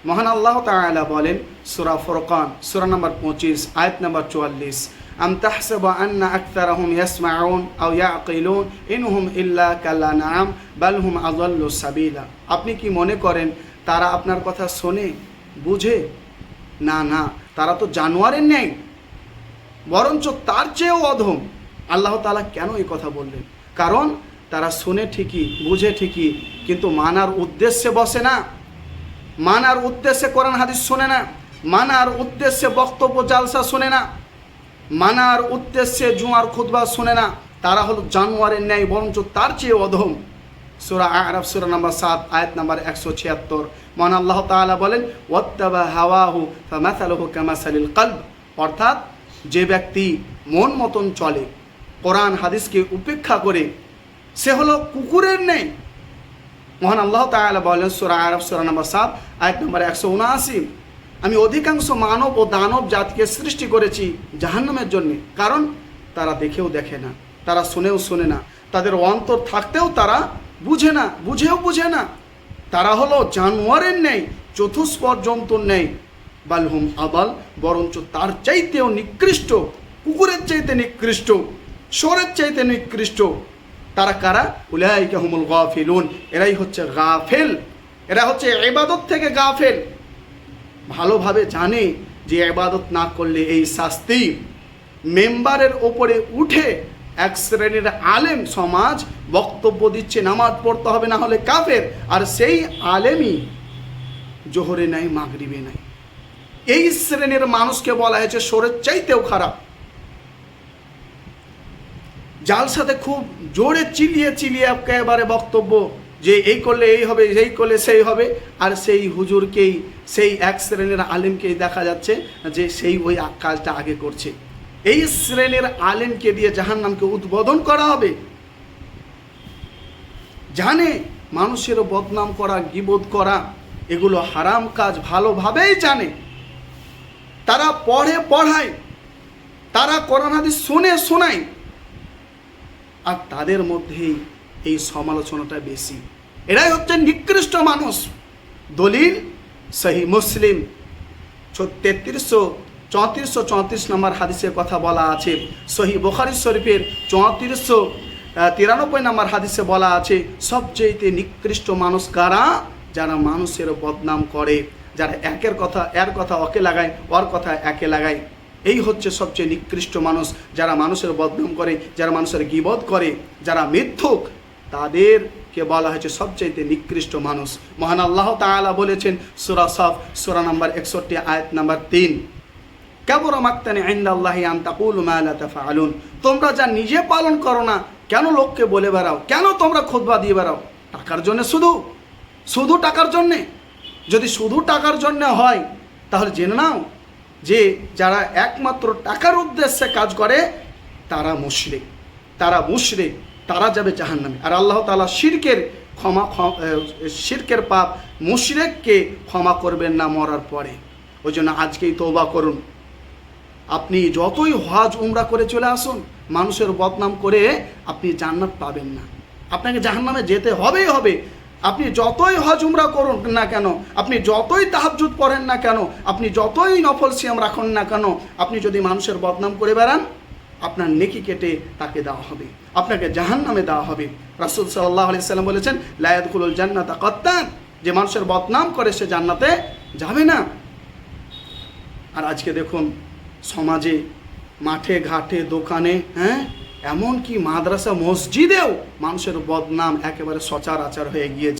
মহান আল্লাহ তাআলা বলেন সূরা ফুরকান সূরা নম্বর 25 আয়াত নম্বর 44, আম তাহসাবু আন্না আকতারাহুম ইয়াসমাউন আও ইয়াকিলুন ইনহুম ইল্লা কালানাম বাল হুম আযাল্লু সাবিলা। আপনি কি মনে করেন তারা আপনার কথা শোনে, বুঝে? না না, তারা তো জানোয়ারের ন্যায়, বরঞ্চ তার চেয়েও অধম। আল্লাহ তাআলা কেন এই কথা বললেন? কারণ তারা শুনে ঠিকই, বুঝে ঠিকই, কিন্তু মানার উদ্দেশ্যে বসে না, মানার উদ্দেশ্যে কোরআন হাদিস শোনে না, মানার উদ্দেশ্যে বক্তব্য জালসা শোনে না, মানার উদ্দেশ্যে জুমার খুতবা শোনে না। তারা হলো জানোয়ারের ন্যায়, বরঞ্চ তার চেয়ে অধম। সূরা আ'রাফ সূরা নম্বর 7 আয়াত নম্বর 176 মহান আল্লাহ তাআলা বলেন ওয়াত্তাবা হাওয়াহু ফামাসালুহু কামাসালিল কলব, অর্থাৎ যে ব্যক্তি মন মতন চলে, কোরআন হাদিসকে উপেক্ষা করে, সে হলো কুকুরের ন্যায়। মহান আল্লাহ তাআলা বলেন সূরা আ'রাফ সূরা নম্বর 7 আয়াত নম্বর 179, আমি অধিকাংশ মানব ও দানব জাতিকে সৃষ্টি করেছি জাহান্নামের জন্য, কারণ তারা দেখেও দেখে না, তারা শুনেও শোনে না, তাদের অন্তর থাকতেও তারা বুঝে না, বুঝেও বুঝে না। তারা হলো জানোয়ারের ন্যায়, চতুষ্পদ জন্তুর ন্যায়, বালহুম আদাল, বরঞ্চ তার চাইতেও নিকৃষ্ট, কুকুরের চাইতে নিকৃষ্ট, শোরের চাইতে নিকৃষ্ট। তারা কারা? উলাইকা হুমুল গাফিলুন, এরাই হচ্ছে গাফেল, এরা হচ্ছে ইবাদত থেকে গাফেল। ভালোভাবে জানে যে ইবাদত না করলে এই শাস্তি। মেম্বারের ওপরে উঠে এক শ্রেণীর আলেম সমাজ বক্তব্য দিচ্ছে নামাজ পড়তে হবে, না হলে কাফের, আর সেই আলেমই জোহরে নাই, মাগরিবে নাই। এই শ্রেণীর মানুষকে বলা হয়েছে শোরের চাইতেও খারাপ। জালসাতে খুব জোরে চিলিয়ে চিলিয়ে একেবারে বক্তব্য যে এই করলে এই হবে, এই করলে সেই হবে, আর সেই হুজুরকেই, সেই এক শ্রেণীর আলেমকেই দেখা যাচ্ছে যে সেই ওই কাজটা আগে করছে। এই শ্রেণীর আলেমকে দিয়ে জাহান্নামকে উদ্বোধন করা হবে। জানে মানুষের বদনাম করা, গীবত করা এগুলো হারাম কাজ, ভালোভাবেই জানে। তারা পড়ায়, তারা কোরআন হাদিস শোনায়, আর তাদের মধ্যেই এই সমালোচনাটা বেশি। এরাই হচ্ছে নিকৃষ্ট মানুষ। দলিল সহিহ মুসলিম 3434 নম্বর হাদিসের কথা বলা আছে। সহিহ বুখারী শরীফের 3493 নম্বর হাদিসে বলা আছে সবচেয়ে নিকৃষ্ট মানুষ কারা? যারা মানুষের বদনাম করে, যারা এর কথা ওকে লাগায়, ওর কথা একে লাগায়। এই হচ্ছে সবচেয়ে নিকৃষ্ট মানুষ, যারা মানুষের বদনাম করে, যারা মানুষের গীবত করে, যারা মিথ্যুক, তাদেরকে বলা হয়েছে সবচেয়ে নিকৃষ্ট মানুষ। মহান আল্লাহ তাআলা বলেছেন সূরা সফ সূরা নম্বর 61 আয়াত নম্বর 3, কাবুরা মাকতান ইনদাল্লাহি আন তাকুলু মা লা তাফআলুন, তোমরা যা নিজে পালন করো না, কেন লোককে বলে বেড়াও? কেন তোমরা খুতবা দিয়ে বেড়াও? টাকার জন্য, শুধু টাকার জন্যে? যদি শুধু টাকার জন্য হয় তাহলে জেনে নাও যে যারা একমাত্র টাকার উদ্দেশ্যে কাজ করে তারা মুশরিক, তারা যাবে জাহান্নামে। আর আল্লাহ তাআলা শিরকের পাপ, মুশরিককে ক্ষমা করবেন না মরার পরে। ওই জন্য আজকেই তওবা করুন। আপনি যতই হজ উমরা করে চলে আসুন, মানুষের বদনাম করে আপনি জান্নাত পাবেন না, আপনাকে জাহান্নামে যেতে হবে। আপনি যতই হজ উমরা করুন না কেন, আপনি যতই তাহাজ্জুদ পড়েন না কেন, আপনি যতই নফল সিয়াম রাখুন না কেন, আপনি যদি মানুষের বদনাম করে বেড়ান, আপনার নেকি কেটে তাকে দেওয়া হবে, আপনাকে জাহান্নামে দেওয়া হবে। রাসূল সাল্লাল্লাহু আলাইহি সাল্লাম বলেছেন লা ইয়াদখুলুল জান্নাতা কাত্তান, যে মানুষের বদনাম করে সে জান্নাতে যাবে না। আর আজকে দেখুন সমাজে, মাঠে ঘাটে, দোকানে, এমনকি মাদ্রাসা মসজিদেও মানুষের বদনাম একেবারে সচরাচর হয়ে গিয়েছে।